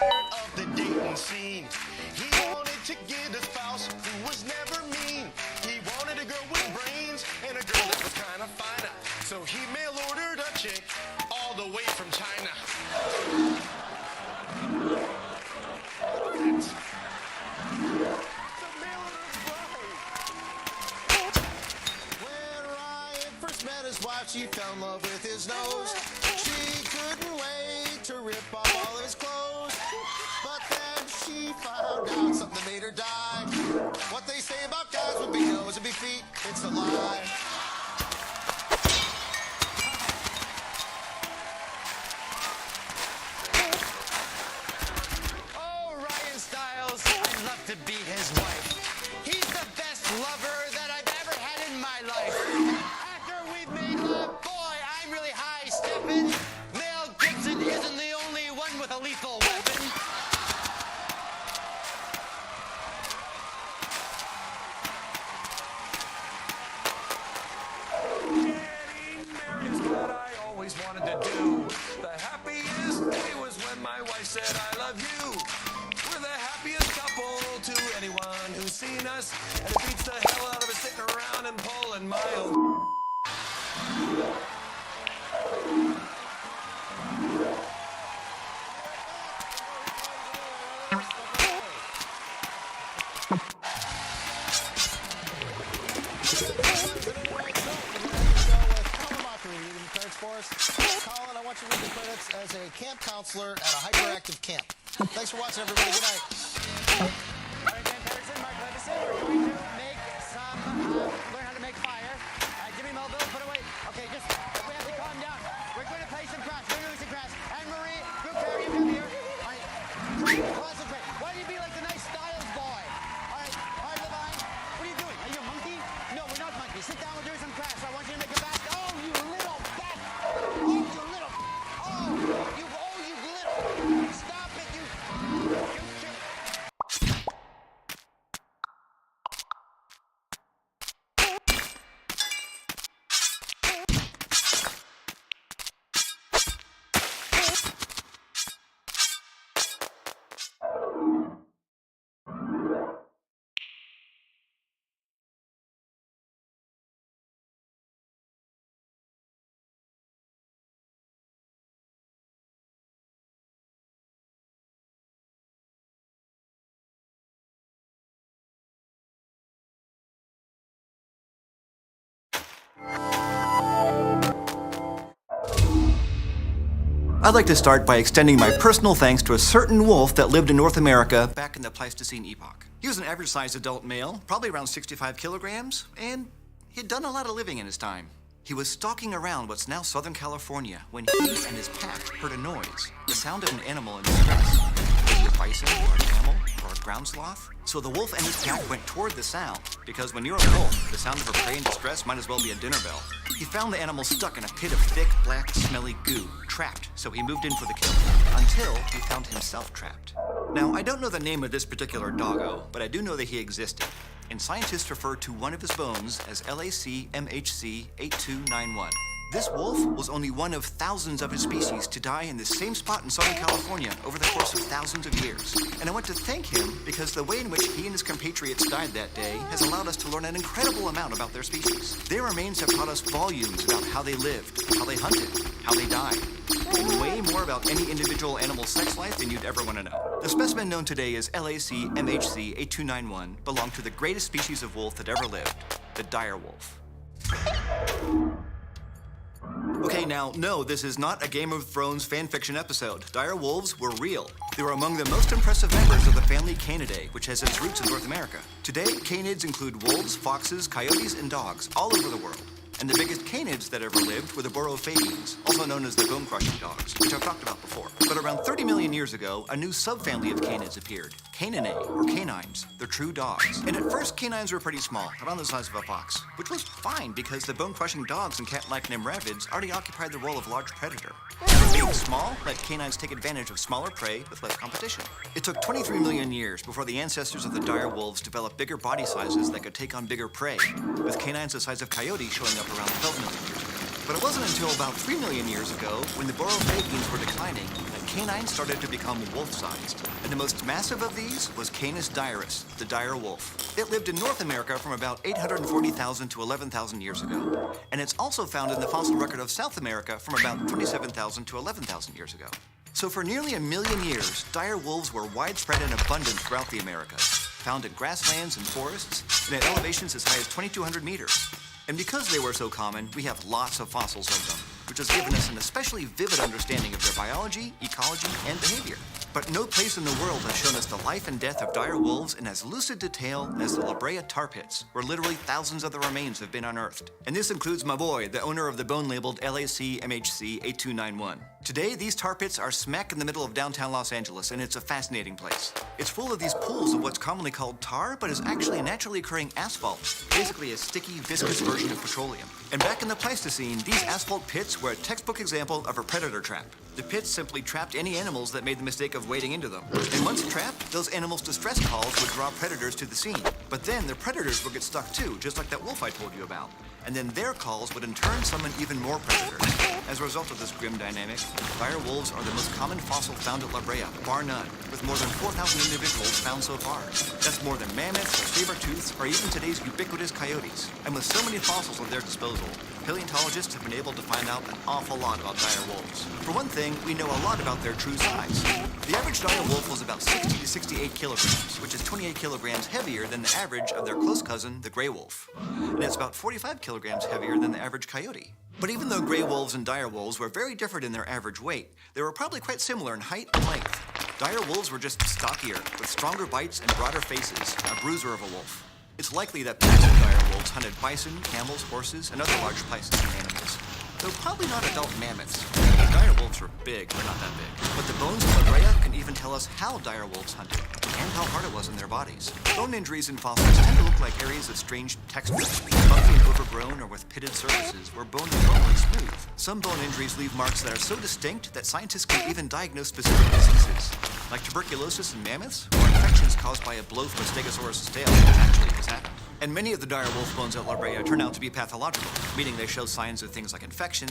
of the dating scene. He wanted to get a spouse who was never mean. He wanted a girl with brains and a girl that was kind of finer. So he mail ordered a chick all the way from China. When Ryan first met his wife, she fell in love with his nose. She couldn't wait to rip off all of his clothes. But then she found out something that made her die. What they say about guys with big nose and big feet, it's a lie. Oh, Ryan Stiles, I'd love to be his wife. He's the best lover that I've ever had in my life. After we've made love, boy, I'm really high-stepping. Mel Gibson isn't the only one with a lethal weapon. Getting married is what I always wanted to do. The happiest day was when my wife said, I love you. We're the happiest couple to anyone who's seen us. And it beats the hell out of us sitting around and pulling miles. Colin, I want you to read the credits as a camp counselor at a hyperactive camp. Thanks for watching, everybody. Good night. All right, Dan Patterson, Mark Levison, we're going to make learn how to make fire. Jimmy Melville, put away. Okay, just, we have to calm down. We're going to play some crash. We're going to do some crash. Anne-Marie, group carry, come here. All right, try to concentrate. Why don't you be like the nice Styles boy? All right, Levine, what are you doing? Are you a monkey? No, we're not monkeys. Sit down, we're doing some crash. I want you to make a basket. Oh, you little bat. Oh, you little. Oh, you little. Stop it, you. I'd like to start by extending my personal thanks to a certain wolf that lived in North America back in the Pleistocene epoch. He was an average-sized adult male, probably around 65 kilograms, and he'd done a lot of living in his time. He was stalking around what's now Southern California when he and his pack heard a noise, the sound of an animal in distress. Maybe a bison, or a camel, or a ground sloth. So the wolf and his pack went toward the sound, because when you're a wolf, the sound of a prey in distress might as well be a dinner bell. He found the animal stuck in a pit of thick, black, smelly goo, trapped, so he moved in for the kill, until he found himself trapped. Now, I don't know the name of this particular doggo, but I do know that he existed, and scientists refer to one of his bones as LAC-MHC8291. This wolf was only one of thousands of his species to die in the same spot in Southern California over the course of thousands of years. And I want to thank him because the way in which he and his compatriots died that day has allowed us to learn an incredible amount about their species. Their remains have taught us volumes about how they lived, how they hunted, how they died, and way more about any individual animal's sex life than you'd ever want to know. The specimen known today as LAC-MHC8291 belonged to the greatest species of wolf that ever lived, the dire wolf. Okay, now, no, this is not a Game of Thrones fanfiction episode. Dire wolves were real. They were among the most impressive members of the family Canidae, which has its roots in North America. Today, canids include wolves, foxes, coyotes, and dogs all over the world. And the biggest canids that ever lived were the Borophagians, also known as the bone-crushing dogs, which I've talked about before. But around 30 million years ago, a new subfamily of canids appeared, Caninae, or canines. They're true dogs. And at first, canines were pretty small, around the size of a fox, which was fine because the bone-crushing dogs and cat-like nimravids already occupied the role of large predator. Being small let canines take advantage of smaller prey with less competition. It took 23 million years before the ancestors of the dire wolves developed bigger body sizes that could take on bigger prey, with canines the size of coyotes showing up around 12 million years ago. But it wasn't until about 3 million years ago, when the Borophagians were declining, that canines started to become wolf-sized. And the most massive of these was Canis dirus, the dire wolf. It lived in North America from about 840,000 to 11,000 years ago. And it's also found in the fossil record of South America from about 27,000 to 11,000 years ago. So for nearly 1 million years, dire wolves were widespread and abundant throughout the Americas, found in grasslands and forests, and at elevations as high as 2,200 meters. And because they were so common, we have lots of fossils of them, which has given us an especially vivid understanding of their biology, ecology, and behavior. But no place in the world has shown us the life and death of dire wolves in as lucid detail as the La Brea tar pits, where literally thousands of the remains have been unearthed. And this includes my boy, the owner of the bone-labeled LAC MHC 8291. Today, these tar pits are smack in the middle of downtown Los Angeles, and it's a fascinating place. It's full of these pools of what's commonly called tar, but is actually a naturally occurring asphalt, basically a sticky, viscous version of petroleum. And back in the Pleistocene, these asphalt pits were a textbook example of a predator trap. The pits simply trapped any animals that made the mistake of wading into them. And once trapped, those animals' distress calls would draw predators to the scene. But then the predators would get stuck too, just like that wolf I told you about. And then their calls would in turn summon even more predators. As a result of this grim dynamic, dire wolves are the most common fossil found at La Brea, bar none, with more than 4,000 individuals found so far. That's more than mammoths, or saber-tooths, or even today's ubiquitous coyotes. And with so many fossils at their disposal, paleontologists have been able to find out an awful lot about dire wolves. For one thing, we know a lot about their true size. The average dire wolf was about 60 to 68 kilograms, which is 28 kilograms heavier than the average of their close cousin, the gray wolf. And it's about 45 kilograms heavier than the average coyote. But even though gray wolves and dire wolves were very different in their average weight, they were probably quite similar in height and length. Dire wolves were just stockier, with stronger bites and broader faces, a bruiser of a wolf. It's likely that packs of dire wolves hunted bison, camels, horses, and other large Pleistocene animals, though probably not adult mammoths. Dire wolves were big, but not that big. But the bones of La Brea can even tell us how dire wolves hunted, and how hard it was in their bodies. Bone injuries in fossils tend to look like areas of strange texture, bumpy and overgrown or with pitted surfaces, where bone is normally smooth. Some bone injuries leave marks that are so distinct that scientists can even diagnose specific diseases, like tuberculosis in mammoths, or infections caused by a blow from a Stegosaurus's tail, which actually has happened. And many of the dire wolf bones at La Brea turn out to be pathological, meaning they show signs of things like infection,